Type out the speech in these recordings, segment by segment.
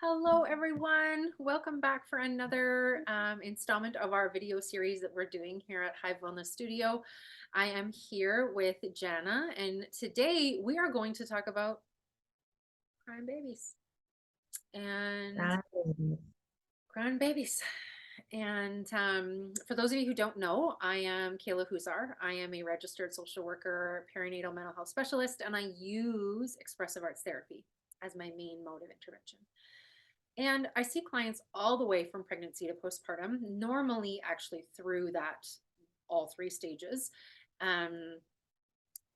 Hello, everyone. Welcome back for another installment of our video series that we're doing here at Hive Wellness Studio. I am here with Jana, and today we are going to talk about crying babies and Right. crying babies. And for those of you who don't know, I am Kayla Huzar. I am a registered social worker, perinatal mental health specialist, and I use expressive arts therapy as my main mode of intervention. And I see clients all the way from pregnancy to postpartum, normally actually through that all three stages. Um,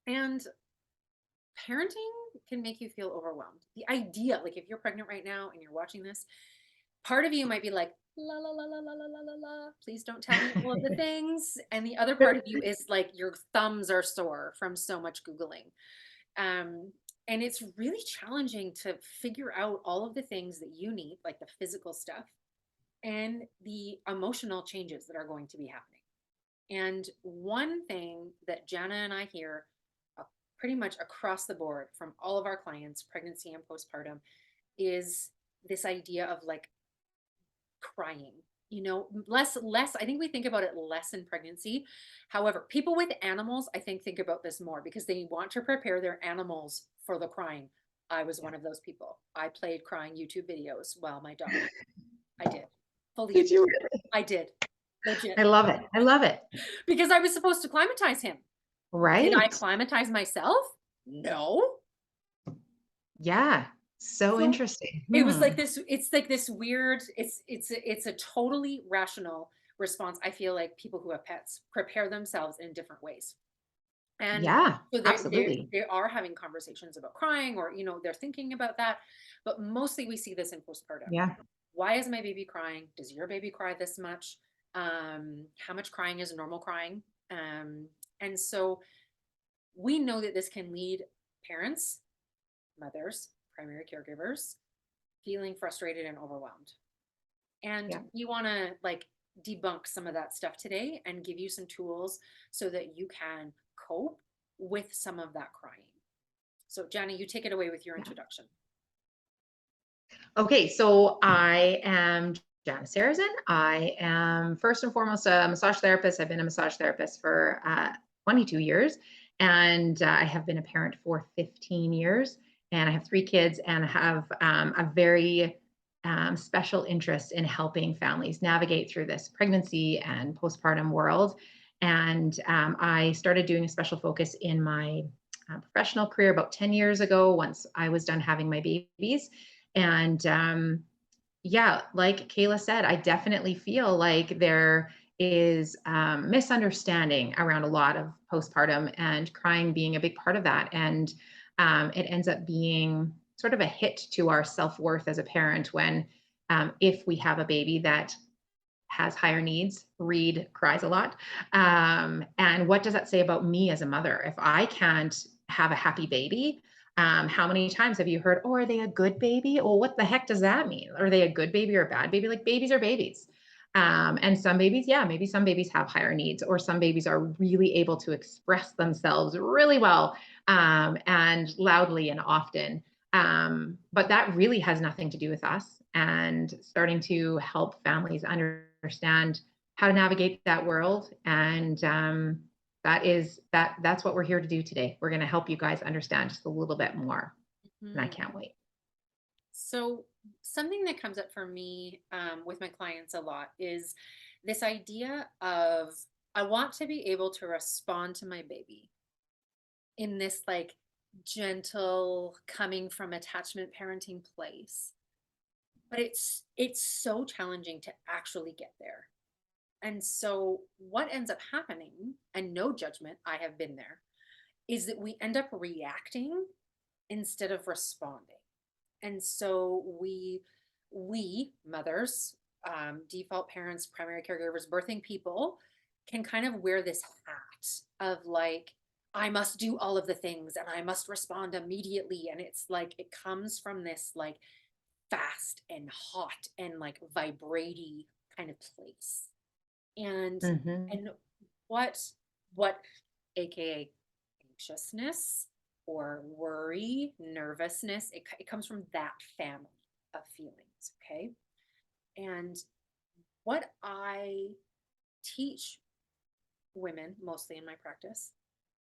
and parenting can make you feel overwhelmed. The idea, like if you're pregnant right now and you're watching this, part of you might be like, la la la la la la la la la, please don't tell me all of the things. And the other part of you is like your thumbs are sore from so much Googling. Um, and it's really challenging to figure out all of the things that you need, like the physical stuff and the emotional changes that are going to be happening. And one thing that Jana and I hear pretty much across the board from all of our clients, pregnancy and postpartum, is this idea of like crying. Less, I think we think about it less in pregnancy. However, people with animals, I think about this more because they want to prepare their animals for the crying. I was one of those people. I played crying YouTube videos while my dog. I did. Fully Did admit you it. really? I did. Legit. I love it. I love it. Because I was supposed to climatize him. Did I Right? climatize myself? No. Yeah. So So interesting. it was like Hmm. this, it's like this weird, it's a totally rational response. I feel like people who have pets prepare themselves in different ways. And Yeah, so absolutely. they are having conversations about crying, or they're thinking about that. But mostly we see this in postpartum. Yeah. Why is my baby crying? Does your baby cry this much? How much crying is normal crying? And so we know that this can lead parents, mothers, primary caregivers feeling frustrated and overwhelmed. And Yeah. we want to like debunk some of that stuff today and give you some tools so that you can cope with some of that crying. So, Jana, you take it away with your Yeah. introduction. Okay, so I am Janice Sarrazin. I am first and foremost a massage therapist. I've been a massage therapist for 22 years, and I have been a parent for 15 years. And I have three kids, and have a very special interest in helping families navigate through this pregnancy and postpartum world. And I started doing a special focus in my professional career about 10 years ago, once I was done having my babies. And yeah, like Kayla said, I definitely feel like there is misunderstanding around a lot of postpartum, and crying being a big part of that. And it ends up being sort of a hit to our self worth as a parent when, if we have a baby that has higher needs, Reed cries a lot. And what does that say about me as a mother? If I can't have a happy baby, how many times have you heard, oh, are they a good baby? Well, what the heck does that mean? Are they a good baby or a bad baby? Like, babies are babies. And some babies, yeah, maybe some babies have higher needs, or some babies are really able to express themselves really well, and loudly and often. But that really has nothing to do with us, and starting to help families understand how to navigate that world. And that's what we're here to do today. We're going to help you guys understand just a little bit more, and I Mhm. can't wait. So, something that comes up for me with my clients a lot is this idea of I want to be able to respond to my baby in this like gentle, coming from attachment parenting place. But it's so challenging to actually get there. And so what ends up happening, and no judgment, I have been there, is that we end up reacting instead of responding. And so we mothers, default parents, primary caregivers, birthing people can kind of wear this hat of like, I must do all of the things and I must respond immediately. And it's like it comes from this like fast and hot and like vibraty kind of place. And Mm-hmm. and what aka anxiousness or worry, nervousness, it comes from that family. of feelings. Okay. And what I teach women, mostly in my practice,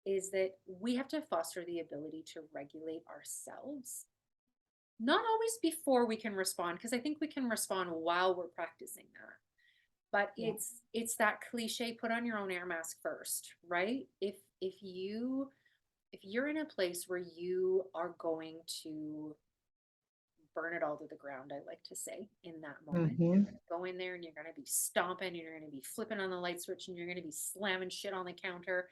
is that we have to foster the ability to regulate ourselves. Not always before we can respond, because I think we can respond while we're practicing that. But Yeah. it's that cliche, put on your own air mask first, right? If you're in a place where you are going to burn it all to the ground, I like to say, in that moment, you're Mhm. going to go in there and you're going to be stomping, and you're going to be flipping on the light switch, and you're going to be slamming shit on the counter.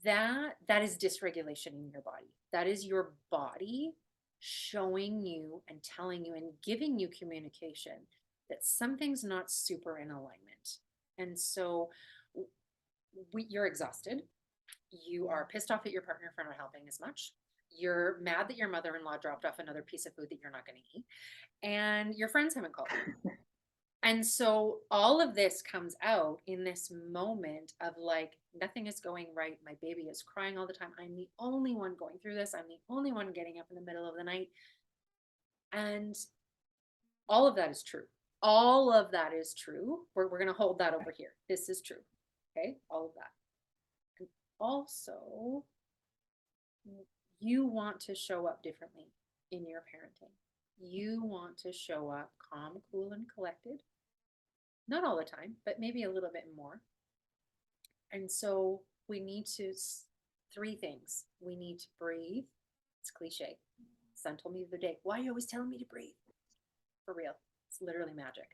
That is dysregulation in your body. That is your body showing you and telling you and giving you communication that something's not super in alignment. And so you're exhausted. You are pissed off at your partner for not helping as much. You're mad that your mother-in-law dropped off another piece of food that you're not going to eat. And your friends haven't called you. And so all of this comes out in this moment of like, nothing is going right. My baby is crying all the time. I'm the only one going through this. I'm the only one getting up in the middle of the night. And all of that is true. All of that is true. We're going to hold that over here. This is true. Okay. All of that. And also, you want to show up differently in your parenting. You want to show up calm, cool, and collected. Not all the time, but maybe a little bit more. And so we need to, three things. We need to breathe. It's cliche. Son told me the other day, why are you always telling me to breathe? For real. It's literally magic.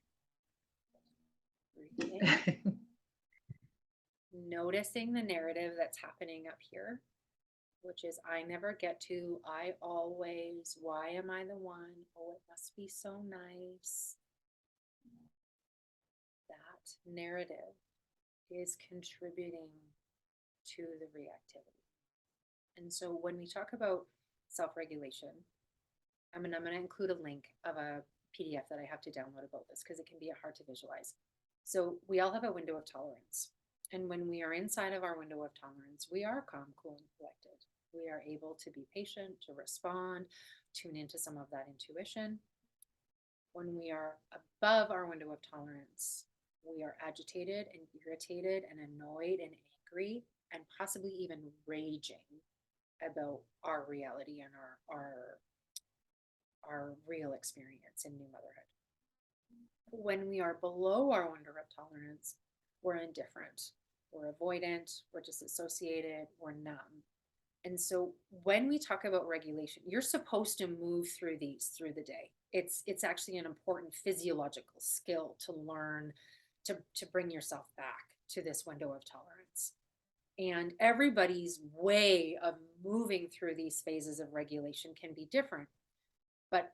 Breathing, noticing the narrative that's happening up here, which is I never get to, I always, why am I the one? Oh, it must be so nice. That narrative is contributing to the reactivity. And so when we talk about self-regulation, I'm going to include a link of a PDF that I have to download about this because it can be hard to visualize. So we all have a window of tolerance. And when we are inside of our window of tolerance, we are calm, cool, and collected. We are able to be patient, to respond, tune into some of that intuition. When we are above our window of tolerance, we are agitated and irritated and annoyed and angry and possibly even raging about our reality and our real experience in new motherhood. When we are below our window of tolerance, we're indifferent, we're avoidant, we're disassociated, we're numb. And so when we talk about regulation, you're supposed to move through these through the day. It's actually an important physiological skill to learn to bring yourself back to this window of tolerance. And everybody's way of moving through these phases of regulation can be different. But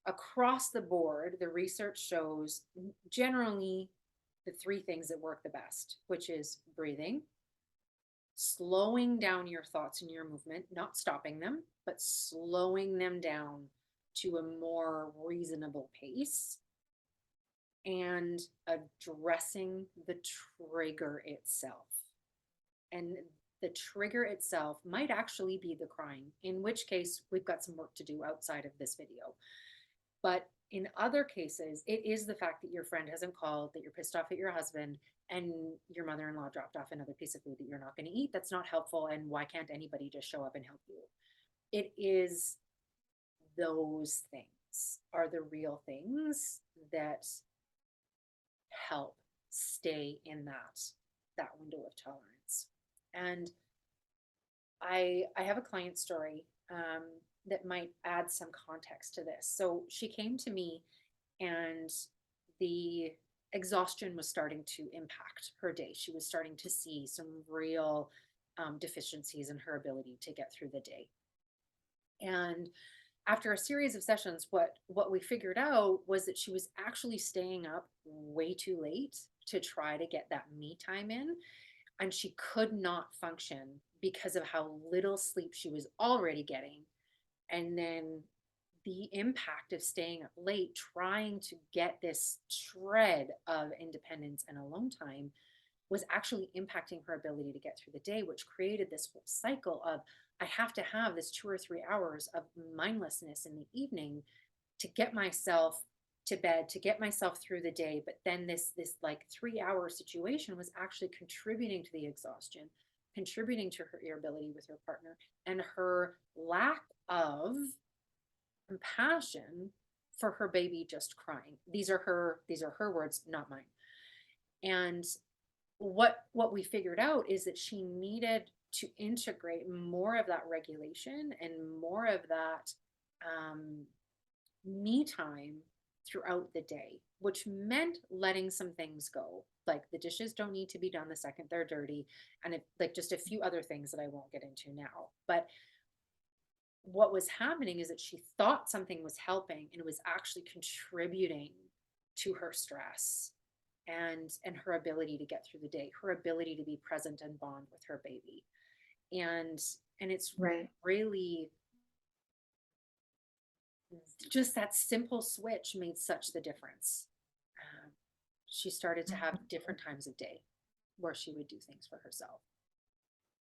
across the board, the research shows generally the three things that work the best, which is breathing, slowing down your thoughts and your movement, not stopping them, but slowing them down to a more reasonable pace, and addressing the trigger itself. And the trigger itself might actually be the crying, in which case we've got some work to do outside of this video. But in other cases, it is the fact that your friend hasn't called, that you're pissed off at your husband, and your mother-in-law dropped off another piece of food that you're not going to eat. That's not helpful. And why can't anybody just show up and help you? It is those things are the real things that help stay in that window of tolerance. And I have a client story that might add some context to this. So she came to me, and the exhaustion was starting to impact her day. She was starting to see some real deficiencies in her ability to get through the day. And after a series of sessions, what we figured out was that she was actually staying up way too late to try to get that me time in, and she could not function because of how little sleep she was already getting. And then the impact of staying up late trying to get this shred of independence and alone time was actually impacting her ability to get through the day, which created this whole cycle of I have to have this 2 or 3 hours of mindlessness in the evening to get myself to bed, to get myself through the day. But then this like 3 hour situation was actually contributing to the exhaustion, contributing to her irritability with her partner, and her lack of compassion for her baby just crying. These are her words, not mine. And what we figured out is that she needed to integrate more of that regulation and more of that um, me time throughout the day, which meant letting some things go. Like the dishes don't need to be done the second they're dirty, and like just a few other things that I won't get into now. But what was happening is that she thought something was helping and it was actually contributing to her stress and her ability to get through the day, her ability to be present and bond with her baby. And and it's Right. really just that simple switch made such the difference. Um, she started to have different times of day where she would do things for herself.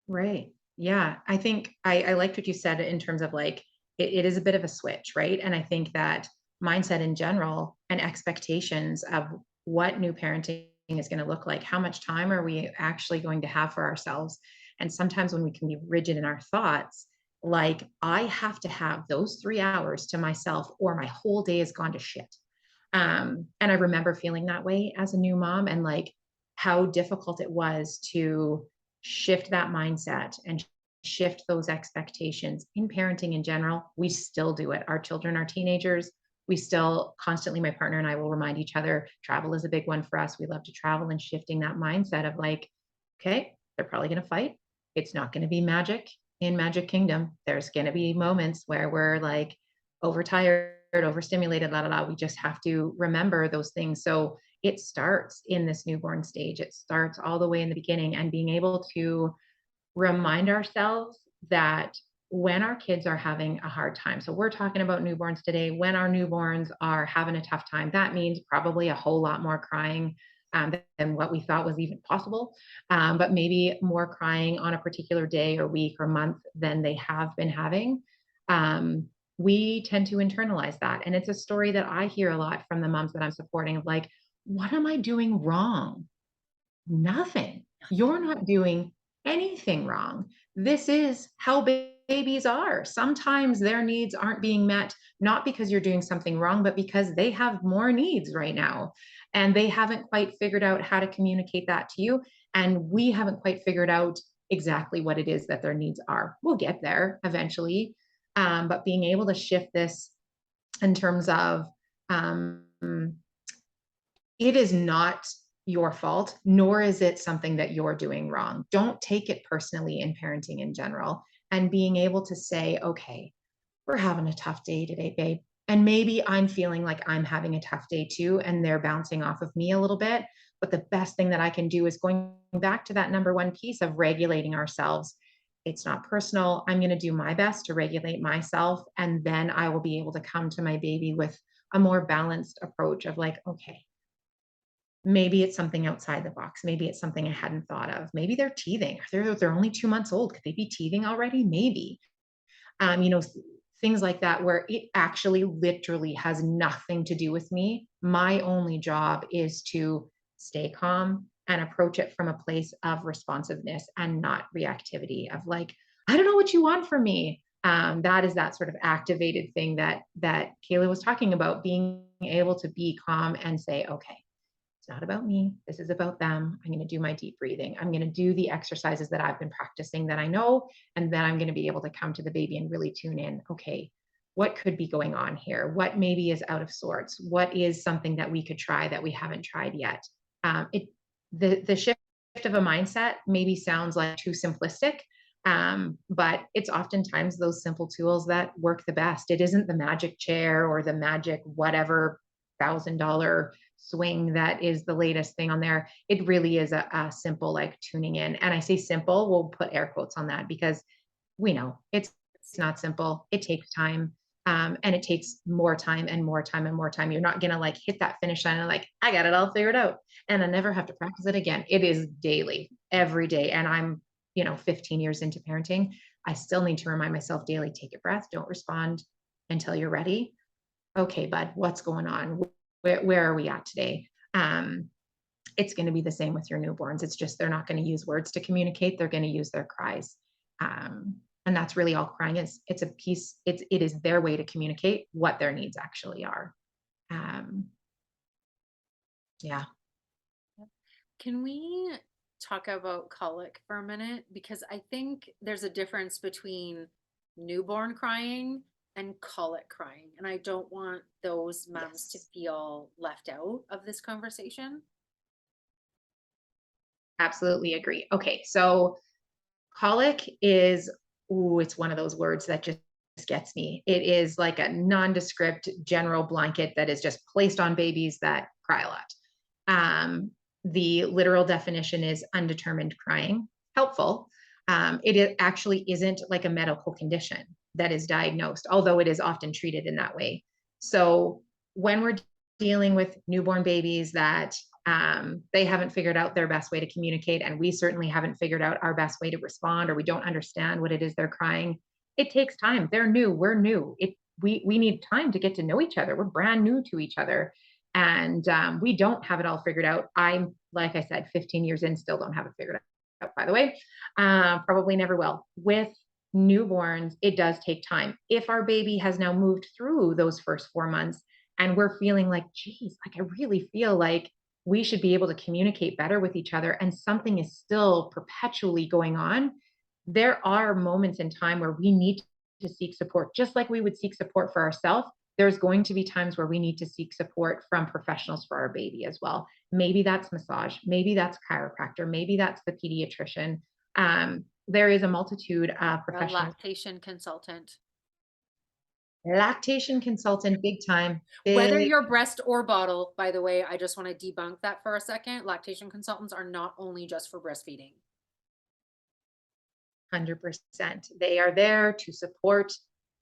Right. Yeah. I think I liked what you said in terms of like it is a bit of a switch, right? And I think that mindset in general and expectations of what new parenting is going to look like, how much time are we actually going to have for ourselves? And sometimes when we can be rigid in our thoughts, like I have to have those 3 hours to myself or my whole day has gone to shit. And I remember feeling that way as a new mom and like how difficult it was to shift that mindset and shift those expectations in parenting in general. We still do it. Our children are teenagers. We still constantly, my partner and I will remind each other travel is a big one for us. We love to travel and shifting that mindset of like, okay, they're probably going to fight. It's not going to be magic in Magic Kingdom. There's going to be moments where we're like overtired, overstimulated, la la la. We just have to remember those things. So it starts in this newborn stage. It starts all the way in the beginning and being able to remind ourselves that when our kids are having a hard time, so we're talking about newborns today, when our newborns are having a tough time, that means probably a whole lot more crying than what we thought was even possible, but maybe more crying on a particular day or week or month than they have been having. We tend to internalize that. And it's a story that I hear a lot from the moms that I'm supporting of like, what am I doing wrong? Nothing. You're not doing anything wrong. This is how babies are. Sometimes their needs aren't being met, not because you're doing something wrong, but because they have more needs right now. And they haven't quite figured out how to communicate that to you. And we haven't quite figured out exactly what it is that their needs are. We'll get there eventually. But being able to shift this in terms of um, it is not your fault, nor is it something that you're doing wrong. Don't take it personally in parenting in general. And being able to say, okay, we're having a tough day today, babe. And maybe I'm feeling like I'm having a tough day too, and they're bouncing off of me a little bit. But the best thing that I can do is going back to that number one piece of regulating ourselves. It's not personal. I'm going to do my best to regulate myself. And then I will be able to come to my baby with a more balanced approach of like, okay, maybe it's something outside the box. Maybe it's something I hadn't thought of. Maybe they're teething. They're only 2 months old. Could they be teething already? Maybe. You know, things like that, where it actually literally has nothing to do with me. My only job is to stay calm and approach it from a place of responsiveness and not reactivity of like, I don't know what you want from me. That is that sort of activated thing that Kayla was talking about, being able to be calm and say, okay, it's not about me. This is about them. I'm going to do my deep breathing. I'm going to do the exercises that I've been practicing that I know. And then I'm going to be able to come to the baby and really tune in. Okay, what could be going on here? What maybe is out of sorts? What is something that we could try that we haven't tried yet? The shift of a mindset maybe sounds like too simplistic, but it's oftentimes those simple tools that work the best. It isn't the magic chair or the magic whatever $1,000 swing that is the latest thing on there. It really is a simple like tuning in. And I say simple, we'll put air quotes on that because we know it's not simple. It takes time. And it takes more time and more time and more time. You're not gonna like hit that finish line and like, I got it all figured out. And I never have to practice it again. It is daily, every day. And I'm, 15 years into parenting. I still need to remind myself daily, take a breath, don't respond until you're ready. okay, bud, what's going on? Where are we at today? Um, it's going to be the same with your newborns. It's just they're not going to use words to communicate. They're going to use their cries. And that's really all crying is. It's a piece, it is their way to communicate what their needs actually are. Um, yeah, Yep. Can we talk about colic for a minute? Because I think there's a difference between newborn crying and colic crying. And I don't want those moms to yes, feel left out of this conversation. absolutely agree. Okay, so colic is, ooh, it's one of those words that just gets me. It is like a nondescript general blanket that is just placed on babies that cry a lot. Um, the literal definition is undetermined crying. Helpful. Actually isn't like a medical condition that is diagnosed, although it is often treated in that way. So when we're dealing with newborn babies that they haven't figured out their best way to communicate, and we certainly haven't figured out our best way to respond, or we don't understand what it is they're crying. It takes time. They're new. We're new. We need time to get to know each other. We're brand new to each other, and we don't have it all figured out. I'm like I said, 15 years in, still don't have it figured out. By the way, probably never will. With newborns, it does take time. If our baby has now moved through those first 4 months, and we're feeling like, geez, like I really feel like we should be able to communicate better with each other, and something is still perpetually going on, there are moments in time where we need to seek support, just like we would seek support for ourselves. There's going to be times where we need to seek support from professionals for our baby as well. Maybe that's massage, maybe that's chiropractor, maybe that's the pediatrician. There is a multitude of A professionals. lactation consultant. Lactation consultant, big time, Whether big you're breast or bottle, by the way, I just want to debunk that for a second. Lactation consultants are not only just for breastfeeding. 100%. They are there to support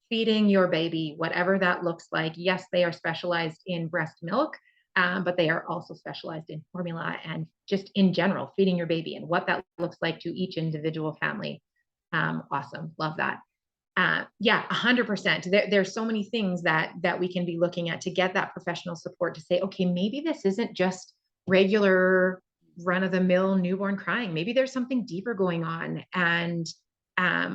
feeding your baby, whatever that looks like. Yes, they are specialized in breast milk, but they are also specialized in formula and just in general, feeding your baby and what that looks like to each individual family. Awesome. Love that. Yeah, 100%. There's so many things that we can be looking at to get that professional support to say, okay, maybe this isn't just regular run of the mill newborn crying. Maybe there's something deeper going on. And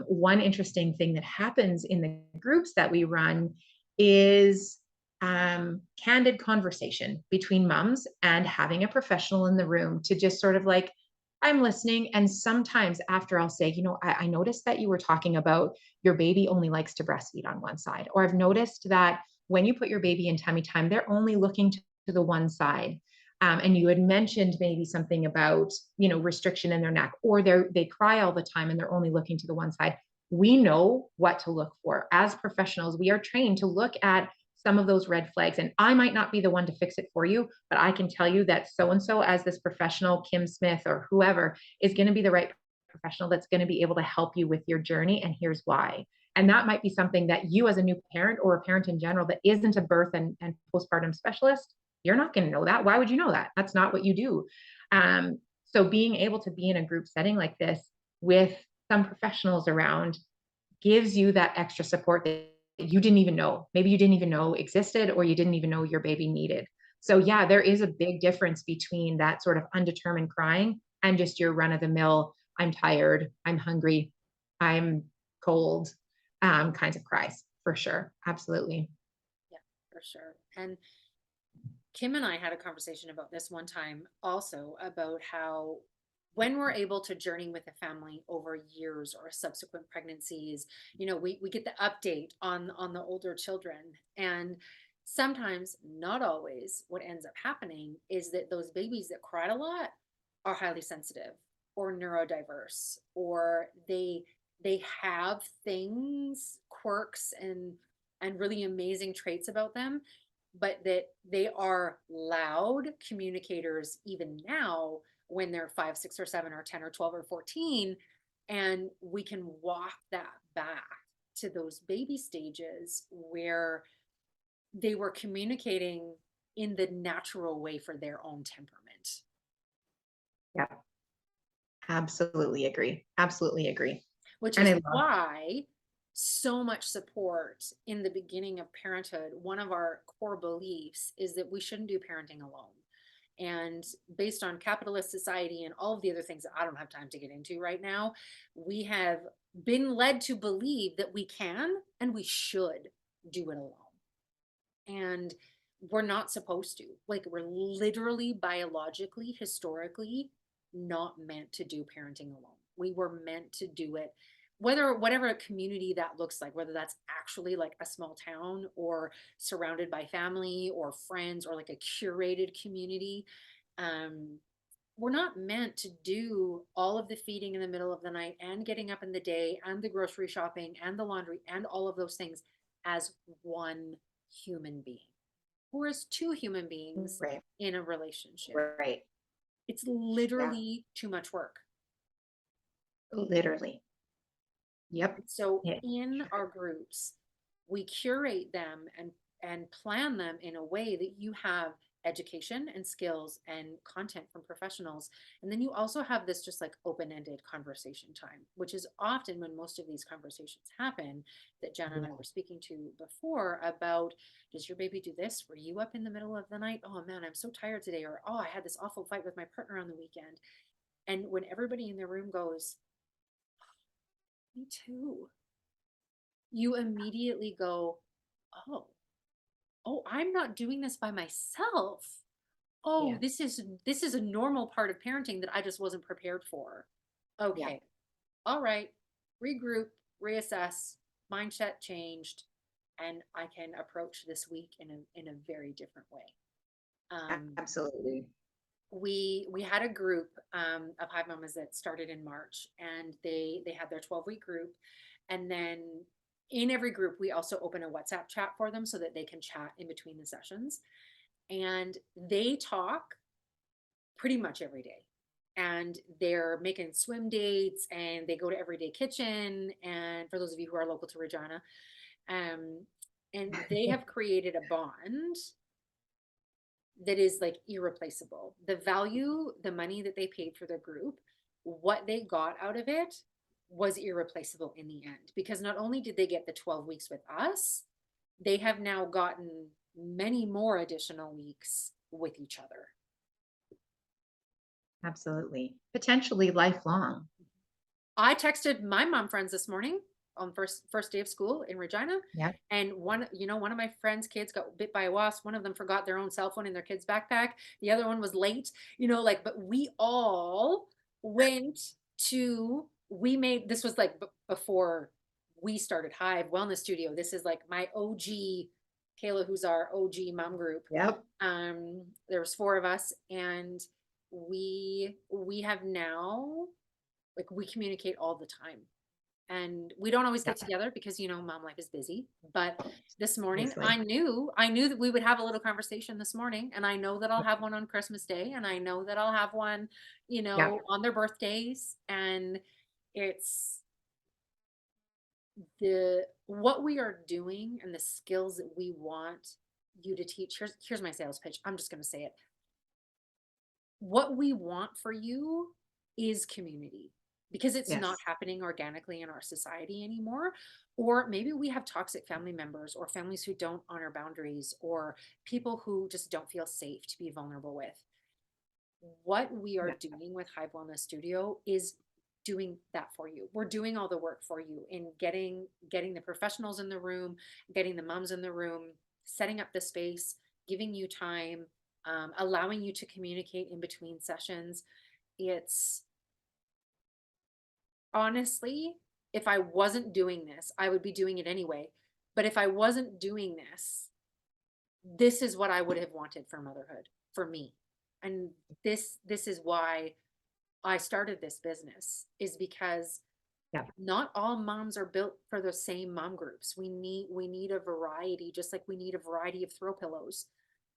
one interesting thing that happens in the groups that we run is candid conversation between moms and having a professional in the room to just sort of like, I'm listening. And sometimes after I'll say, I noticed that you were talking about your baby only likes to breastfeed on one side. Or I've noticed that when you put your baby in tummy time, they're only looking to the one side. And you had mentioned maybe something about, restriction in their neck, or they cry all the time and they're only looking to the one side. We know what to look for. As professionals, we are trained to look at some of those red flags. And I might not be the one to fix it for you, but I can tell you that so and so, as this professional, Kim Smith or whoever, is going to be the right professional that's going to be able to help you with your journey. And here's why. And that might be something that you, as a new parent or a parent in general, that isn't a birth and postpartum specialist, you're not going to know that. Why would you know that? That's not what you do. So being able to be in a group setting like this with some professionals around gives you that extra support that you didn't even know. Maybe you didn't even know existed, or you didn't even know your baby needed. So yeah, there is a big difference between that sort of undetermined crying and just your run of the mill, I'm tired, I'm hungry, I'm cold, kinds of cries, for sure. Absolutely. Yeah, for sure. And Kim and I had a conversation about this one time also about how when we're able to journey with a family over years or subsequent pregnancies, we get the update on the older children. And sometimes, not always, what ends up happening is that those babies that cried a lot are highly sensitive or neurodiverse, or they have things, quirks, and really amazing traits about them, but that they are loud communicators even now when they're 5, 6, or 7, or 10, or 12, or 14. And we can walk that back to those baby stages where they were communicating in the natural way for their own temperament, Yeah, absolutely agree. Absolutely agree. which And is I love why so much support in the beginning of parenthood. One of our core beliefs is that we shouldn't do parenting alone. And based on capitalist society and all of the other things that I don't have time to get into right now, we have been led to believe that we can and we should do it alone. And we're not supposed to. Like, we're literally, biologically, historically not meant to do parenting alone. We were meant to do it, whatever community that looks like, whether that's actually like a small town or surrounded by family or friends or like a curated community. Um, we're not meant to do all of the feeding in the middle of the night and getting up in the day and the grocery shopping and the laundry and all of those things as one human being or as two human beings Right. in a relationship. Right. It's Yeah. literally too much work. Literally. Yep. So It in sure our groups, we curate them and plan them in a way that you have education and skills and content from professionals. And then you also have this just like open-ended conversation time, which is often when most of these conversations happen that Jenna and I yeah. were speaking to before about, does your baby do this? Were you up in the middle of the night? Oh man, I'm so tired today. Or, oh, I had this awful fight with my partner on the weekend. And when everybody in the room goes, me too, you immediately go, oh, oh, I'm not doing this by myself. Oh, Yeah. this is a normal part of parenting that I just wasn't prepared for. Yeah. Okay. All right. Regroup, reassess, mindset changed, and I can approach this week in a very different way. Um, Absolutely. we had a group of hive mamas that started in March, and they had their 12-week group, and then in every group we also open a WhatsApp chat for them so that they can chat in between the sessions, and they talk pretty much every day. And they're making swim dates and they go to Everyday Kitchen. And for those of you who are local to Regina, um, and they have created a bond that is like irreplaceable. The value, the money that they paid for their group, what they got out of it was irreplaceable in the end, because not only did they get the 12 weeks with us, they have now gotten many more additional weeks with each other. Absolutely. Potentially lifelong. I texted my mom friends this morning on first day of school in Regina, Yeah. and one of my friends' kids got bit by a wasp. One of them forgot their own cell phone in their kid's backpack. The other one was late. Like, but we all went to. We made this was like before we started Hive Wellness Studio. This is like my OG, Kayla, who's our OG mom group. Yep. There was four of us, and we have now, like, we communicate all the time, and we don't always Yeah. get together because mom life is busy. But this morning Obviously. I knew that we would have a little conversation this morning, and I know that I'll have one on Christmas Day, and I know that I'll have one Yeah. on their birthdays. And it's the what we are doing and the skills that we want you to teach. Here's my sales pitch. I'm just going to say it. What we want for you is community, because it's not Yes. happening organically in our society anymore. Or maybe we have toxic family members or families who don't honor boundaries or people who just don't feel safe to be vulnerable with. What we are Yeah. doing with Hive Wellness Studio is doing that for you. We're doing all the work for you in getting the professionals in the room, getting the moms in the room, setting up the space, giving you time, allowing you to communicate in between sessions. It's honestly, if I wasn't doing this, I would be doing it anyway. But if I wasn't doing this, this is what I would have wanted for motherhood for me. And this is why I started this business, is because Yeah. not all moms are built for the same mom groups. We need a variety, just like we need a variety of throw pillows.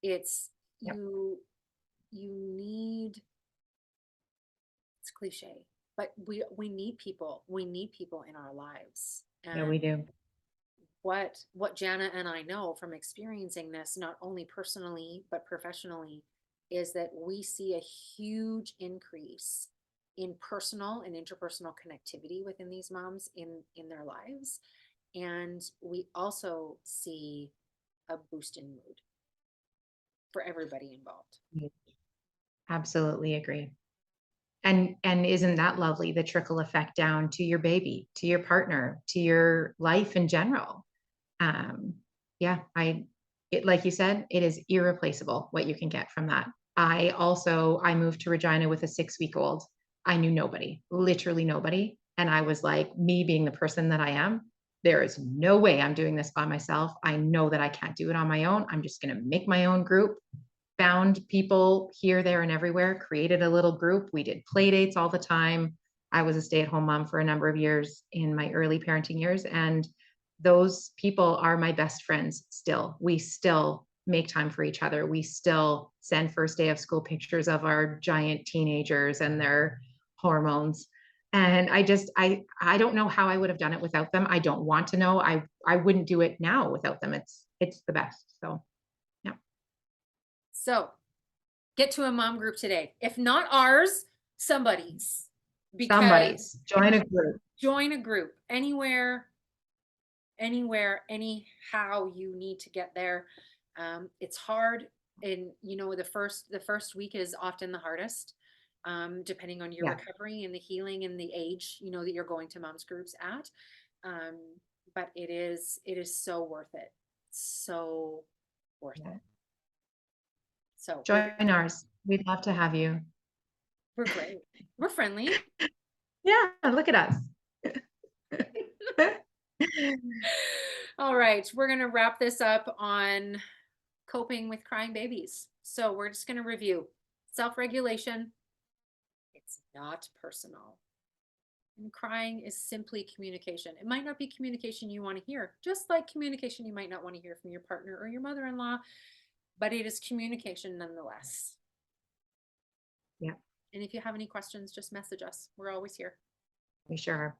It's Yep. you need, it's cliche, but we need people. We need people in our lives. Yeah, And we do. what Jana and I know from experiencing this, not only personally but professionally, is that we see a huge increase in personal and interpersonal connectivity within these moms in their lives. And we also see a boost in mood for everybody involved. Yeah, absolutely agree. And isn't that lovely, the trickle effect down to your baby, to your partner, to your life in general? Um, yeah, like you said, it is irreplaceable what you can get from that. I moved to Regina with a 6-week-old. I knew nobody, literally nobody. And I was like, me being the person that I am, there is no way I'm doing this by myself. I know that I can't do it on my own. I'm just going to make my own group. Found people here, there, and everywhere, created a little group. We did play dates all the time. I was a stay-at-home mom for a number of years in my early parenting years, and those people are my best friends still. We still make time for each other. We still send first day of school pictures of our giant teenagers and their hormones. And I don't know how I would have done it without them. I don't want to know. I wouldn't do it now without them. It's the best. So yeah. So get to a mom group today. If not ours, somebody's. Because Somebody's join a group. join a group anywhere, anyhow you need to get there. It's hard, and the first week is often the hardest, depending on your Yeah. recovery and the healing and the age that you're going to moms groups at. Um, but it is so worth it, so worth Yeah. it. So Join ours. We'd love to have you. we're great. We're friendly. Yeah, look at us. All right, we're gonna wrap this up on coping with crying babies. So we're just going to review self-regulation. It's not personal. And crying is simply communication. It might not be communication you want to hear, just like communication you might not want to hear from your partner or your mother-in-law, but it is communication nonetheless. Yeah, And if you have any questions, just message us. We're always here. we sure are.